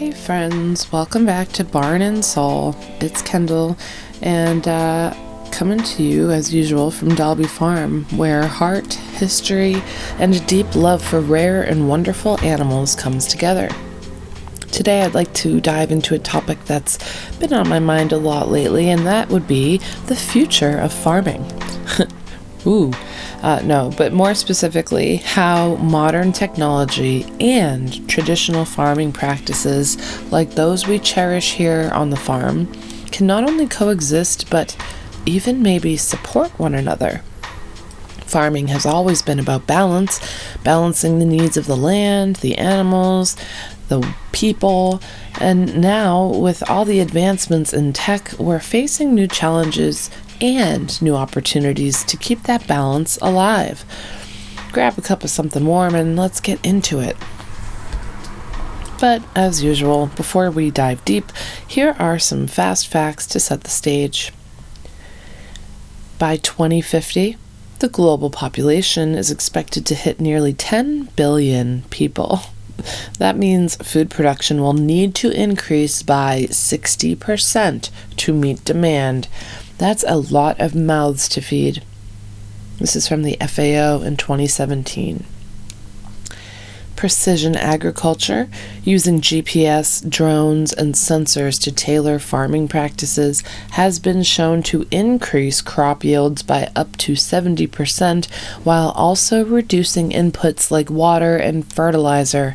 Hey friends, welcome back to Barn and Soul. It's Kendall, and coming to you as usual from Dalby Farm, where heart, history, and a deep love for rare and wonderful animals comes together. Today I'd like to dive into a topic that's been on my mind a lot lately, and that would be the future of farming. But more specifically, how modern technology and traditional farming practices like those we cherish here on the farm can not only coexist, but even maybe support one another. Farming has always been about balance, balancing the needs of the land, the animals, the people, and now with all the advancements in tech, we're facing new challenges and new opportunities to keep that balance alive. Grab a cup of something warm and let's get into it. But as usual, before we dive deep, here are some fast facts to set the stage. By 2050, the global population is expected to hit nearly 10 billion people. That means food production will need to increase by 60% to meet demand. That's a lot of mouths to feed. This is from the FAO in 2017. Precision agriculture, using GPS, drones, and sensors to tailor farming practices, has been shown to increase crop yields by up to 70%, while also reducing inputs like water and fertilizer.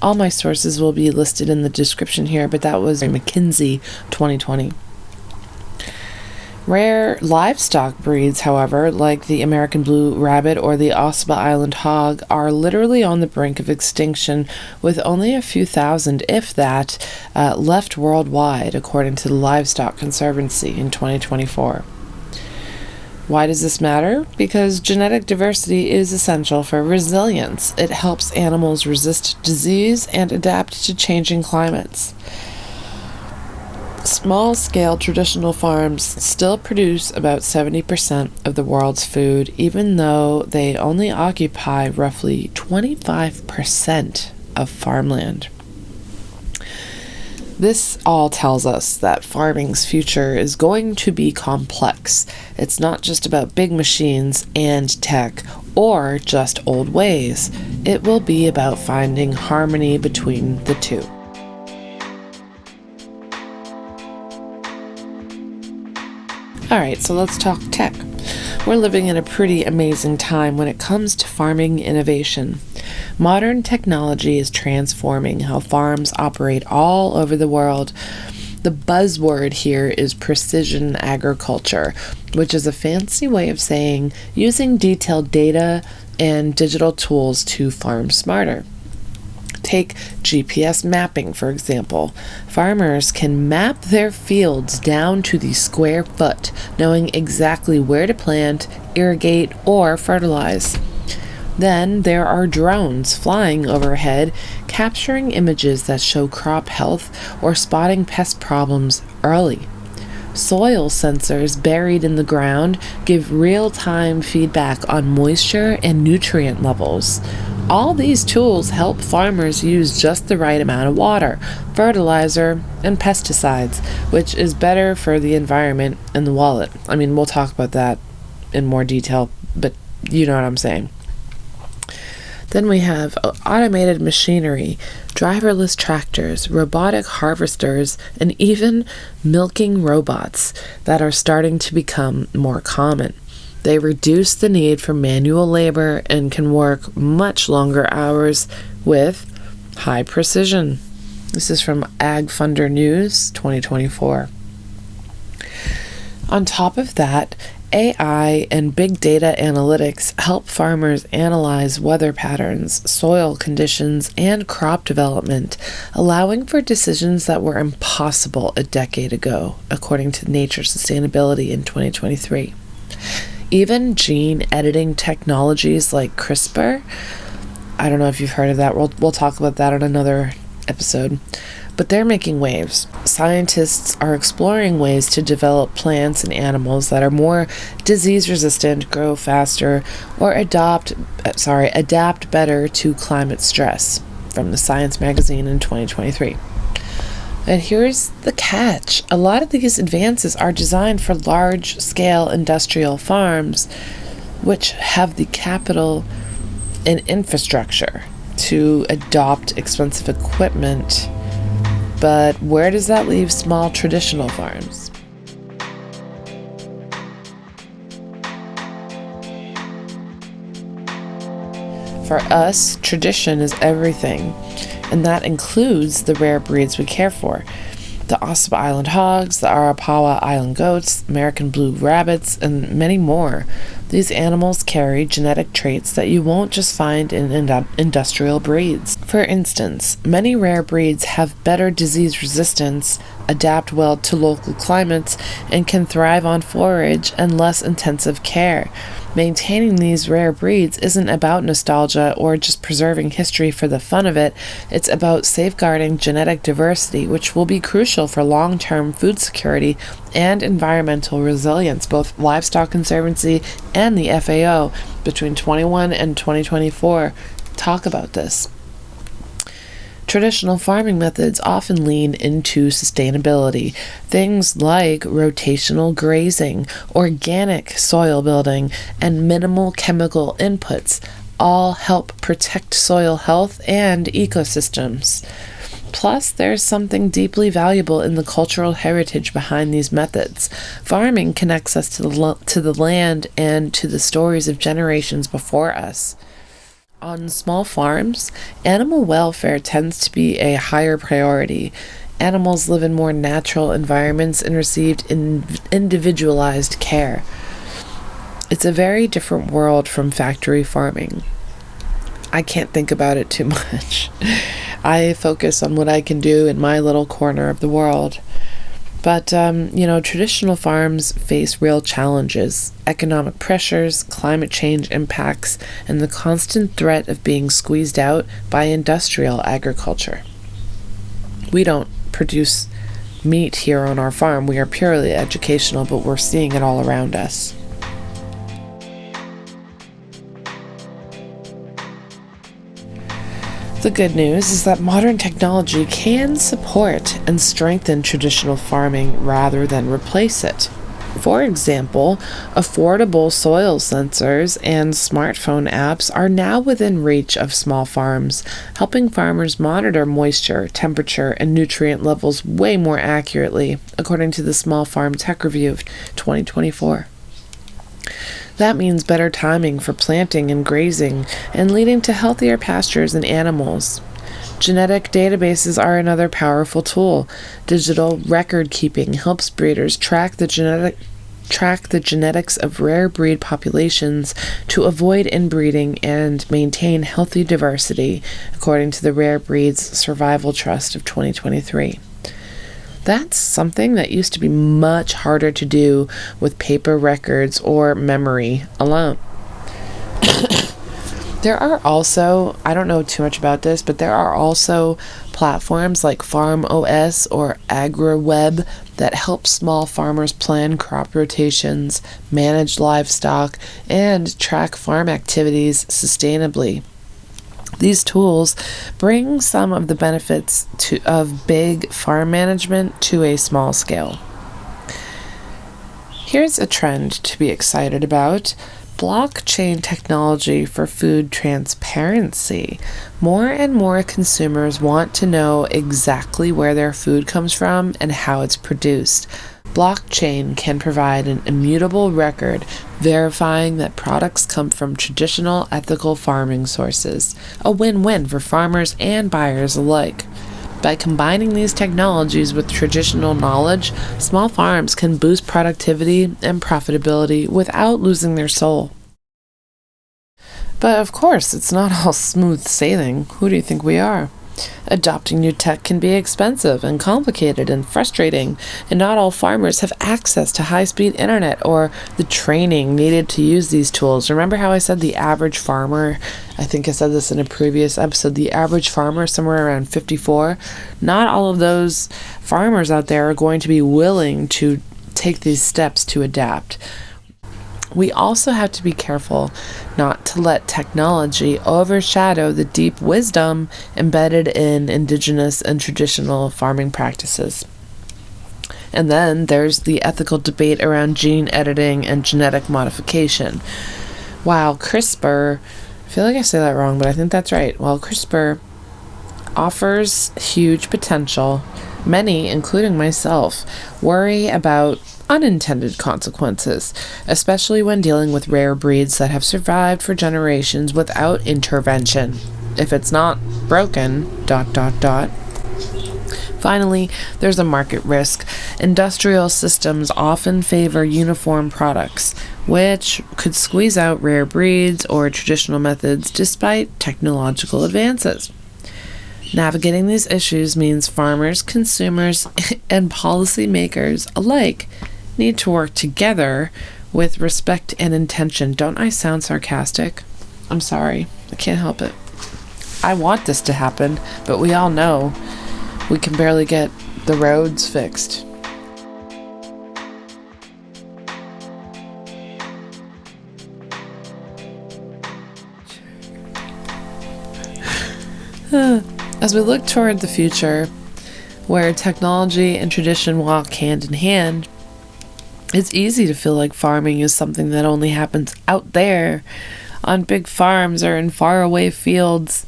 All my sources will be listed in the description here, but that was McKinsey 2020. Rare livestock breeds, however, like the American blue rabbit or the Ossabaw Island hog, are literally on the brink of extinction, with only a few thousand, if that, left worldwide, according to the Livestock Conservancy in 2024. Why does this matter? Because genetic diversity is essential for resilience. It helps animals resist disease and adapt to changing climates. Small-scale traditional farms still produce about 70% of the world's food, even though they only occupy roughly 25% of farmland. This all tells us that farming's future is going to be complex. It's not just about big machines and tech, or just old ways. It will be about finding harmony between the two. Alright, so let's talk tech. We're living in a pretty amazing time when it comes to farming innovation. Modern technology is transforming how farms operate all over the world. The buzzword here is precision agriculture, which is a fancy way of saying using detailed data and digital tools to farm smarter. Take GPS mapping, for example. Farmers can map their fields down to the square foot, knowing exactly where to plant, irrigate, or fertilize. Then there are drones flying overhead, capturing images that show crop health or spotting pest problems early. Soil sensors buried in the ground give real-time feedback on moisture and nutrient levels. All these tools help farmers use just the right amount of water, fertilizer, and pesticides, which is better for the environment and the wallet. I mean, we'll talk about that in more detail, but you know what I'm saying. Then we have automated machinery, driverless tractors, robotic harvesters, and even milking robots that are starting to become more common. They reduce the need for manual labor and can work much longer hours with high precision. This is from Ag Funder News 2024. On top of that, AI and big data analytics help farmers analyze weather patterns, soil conditions, and crop development, allowing for decisions that were impossible a decade ago, according to Nature Sustainability in 2023. Even gene editing technologies like CRISPR, I don't know if you've heard of that, we'll talk about that in another episode, but they're making waves. Scientists are exploring ways to develop plants and animals that are more disease-resistant, grow faster, or adapt better to climate stress, from the Science magazine in 2023. And here's the catch. A lot of these advances are designed for large-scale industrial farms, which have the capital and infrastructure to adopt expensive equipment. But where does that leave small traditional farms? For us, tradition is everything, and that includes the rare breeds we care for. The Ossabaw Island hogs, the Arapawa Island goats, American blue rabbits, and many more. These animals carry genetic traits that you won't just find in industrial breeds. For instance, many rare breeds have better disease resistance, adapt well to local climates, and can thrive on forage and less intensive care. Maintaining these rare breeds isn't about nostalgia or just preserving history for the fun of it. It's about safeguarding genetic diversity, which will be crucial for long-term food security and environmental resilience. Both Livestock Conservancy and the FAO between 21 and 2024 talk about this. Traditional farming methods often lean into sustainability. Things like rotational grazing, organic soil building, and minimal chemical inputs all help protect soil health and ecosystems. Plus, there's something deeply valuable in the cultural heritage behind these methods. Farming connects us to the land and to the stories of generations before us. On small farms, animal welfare tends to be a higher priority. Animals live in more natural environments and receive individualized care. It's a very different world from factory farming. I can't think about it too much. I focus on what I can do in my little corner of the world. But, traditional farms face real challenges: economic pressures, climate change impacts, and the constant threat of being squeezed out by industrial agriculture. We don't produce meat here on our farm. We are purely educational, but we're seeing it all around us. The good news is that modern technology can support and strengthen traditional farming rather than replace it. For example, affordable soil sensors and smartphone apps are now within reach of small farms, helping farmers monitor moisture, temperature, and nutrient levels way more accurately, according to the Small Farm Tech Review of 2024. That means better timing for planting and grazing, and leading to healthier pastures and animals. Genetic databases are another powerful tool. Digital record keeping helps breeders track the genetics of rare breed populations to avoid inbreeding and maintain healthy diversity, according to the Rare Breeds Survival Trust of 2023. That's something that used to be much harder to do with paper records or memory alone. There are also, I don't know too much about this, but there are also platforms like Farm OS or AgriWeb that help small farmers plan crop rotations, manage livestock, and track farm activities sustainably. These tools bring some of the benefits of big farm management to a small scale. Here's a trend to be excited about: blockchain technology for food transparency. More and more consumers want to know exactly where their food comes from and how it's produced. Blockchain can provide an immutable record verifying that products come from traditional, ethical farming sources, a win-win for farmers and buyers alike. By combining these technologies with traditional knowledge, small farms can boost productivity and profitability without losing their soul. But of course, it's not all smooth sailing. Who do you think we are? Adopting new tech can be expensive and complicated and frustrating, and not all farmers have access to high-speed internet or the training needed to use these tools. Remember how I said the average farmer, I think I said this in a previous episode, the average farmer somewhere around 54? Not all of those farmers out there are going to be willing to take these steps to adapt. We also have to be careful not to let technology overshadow the deep wisdom embedded in indigenous and traditional farming practices. And then there's the ethical debate around gene editing and genetic modification. While CRISPR, I feel like I say that wrong, but I think that's right. While CRISPR offers huge potential, many, including myself, worry about unintended consequences, especially when dealing with rare breeds that have survived for generations without intervention. If it's not broken, ... Finally, there's a market risk. Industrial systems often favor uniform products, which could squeeze out rare breeds or traditional methods despite technological advances. Navigating these issues means farmers, consumers, and policymakers alike need to work together with respect and intention. Don't I sound sarcastic? I'm sorry. I can't help it. I want this to happen, but we all know we can barely get the roads fixed. As we look toward the future, where technology and tradition walk hand in hand, it's easy to feel like farming is something that only happens out there on big farms or in faraway fields.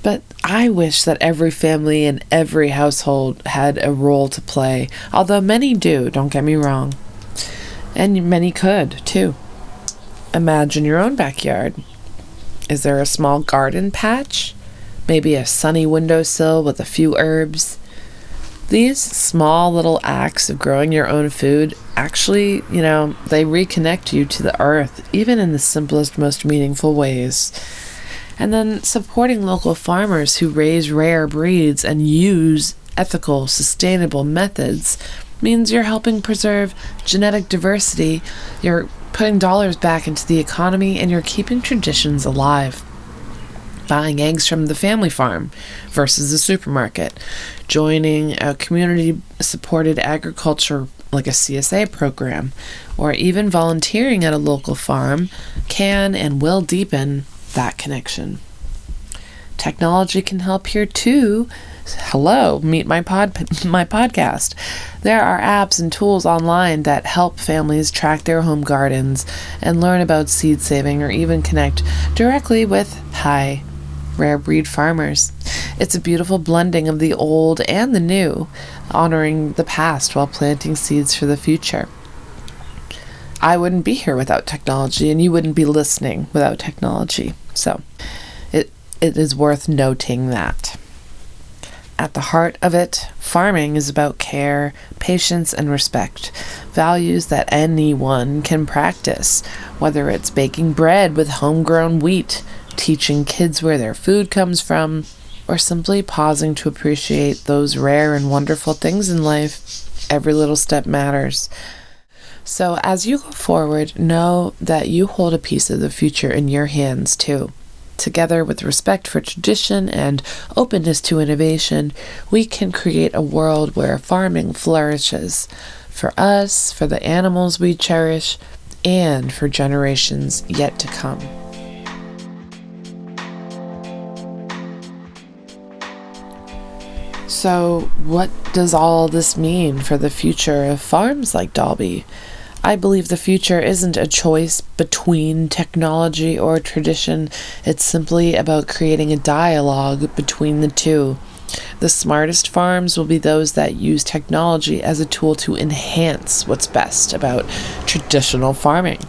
But I wish that every family and every household had a role to play, although many do, don't get me wrong. And many could, too. Imagine your own backyard. Is there a small garden patch? Maybe a sunny windowsill with a few herbs? These small little acts of growing your own food actually, they reconnect you to the earth, even in the simplest, most meaningful ways. And then supporting local farmers who raise rare breeds and use ethical, sustainable methods means you're helping preserve genetic diversity, you're putting dollars back into the economy, and you're keeping traditions alive. Buying eggs from the family farm versus the supermarket, joining a community-supported agriculture like a CSA program, or even volunteering at a local farm can and will deepen that connection. Technology can help here too. Hello, meet my podcast. There are apps and tools online that help families track their home gardens and learn about seed saving, or even connect directly with rare breed farmers. It's a beautiful blending of the old and the new, honoring the past while planting seeds for the future. I wouldn't be here without technology, and you wouldn't be listening without technology. So it is worth noting that. At the heart of it, farming is about care, patience, and respect, values that anyone can practice, whether it's baking bread with homegrown wheat, teaching kids where their food comes from, or simply pausing to appreciate those rare and wonderful things in life. Every little step matters. So as you go forward, know that you hold a piece of the future in your hands too. Together with respect for tradition and openness to innovation, we can create a world where farming flourishes for us, for the animals we cherish, and for generations yet to come. So, what does all this mean for the future of farms like Dalby? I believe the future isn't a choice between technology or tradition. It's simply about creating a dialogue between the two. The smartest farms will be those that use technology as a tool to enhance what's best about traditional farming.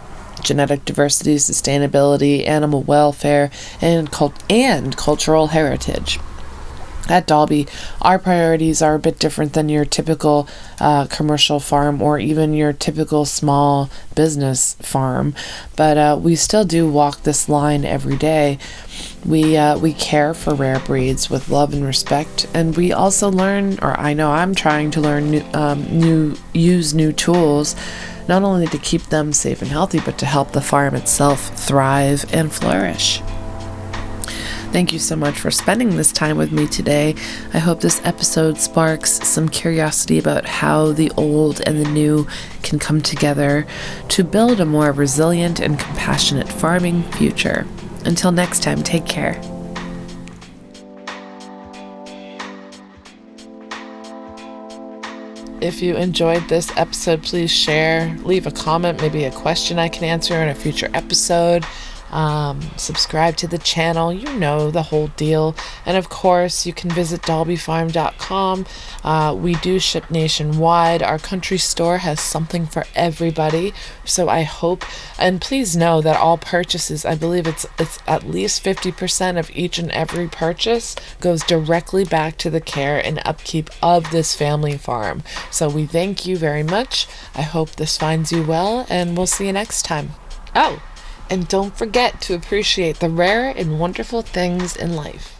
Genetic diversity, sustainability, animal welfare, and cultural heritage. At Dalby, our priorities are a bit different than your typical commercial farm or even your typical small business farm, but we still do walk this line every day. We care for rare breeds with love and respect, and we also learn, or I know I'm trying to learn use new tools, not only to keep them safe and healthy, but to help the farm itself thrive and flourish. Thank you so much for spending this time with me today. I hope this episode sparks some curiosity about how the old and the new can come together to build a more resilient and compassionate farming future. Until next time, take care. If you enjoyed this episode, please share, leave a comment, maybe a question I can answer in a future episode. Subscribe to the channel, you know the whole deal. And of course, you can visit dalbyfarm.com. We do ship nationwide. Our country store has something for everybody. So I hope, and please know that all purchases, I believe it's at least 50% of each and every purchase goes directly back to the care and upkeep of this family farm. So we thank you very much. I hope this finds you well, and we'll see you next time. Oh, and don't forget to appreciate the rare and wonderful things in life.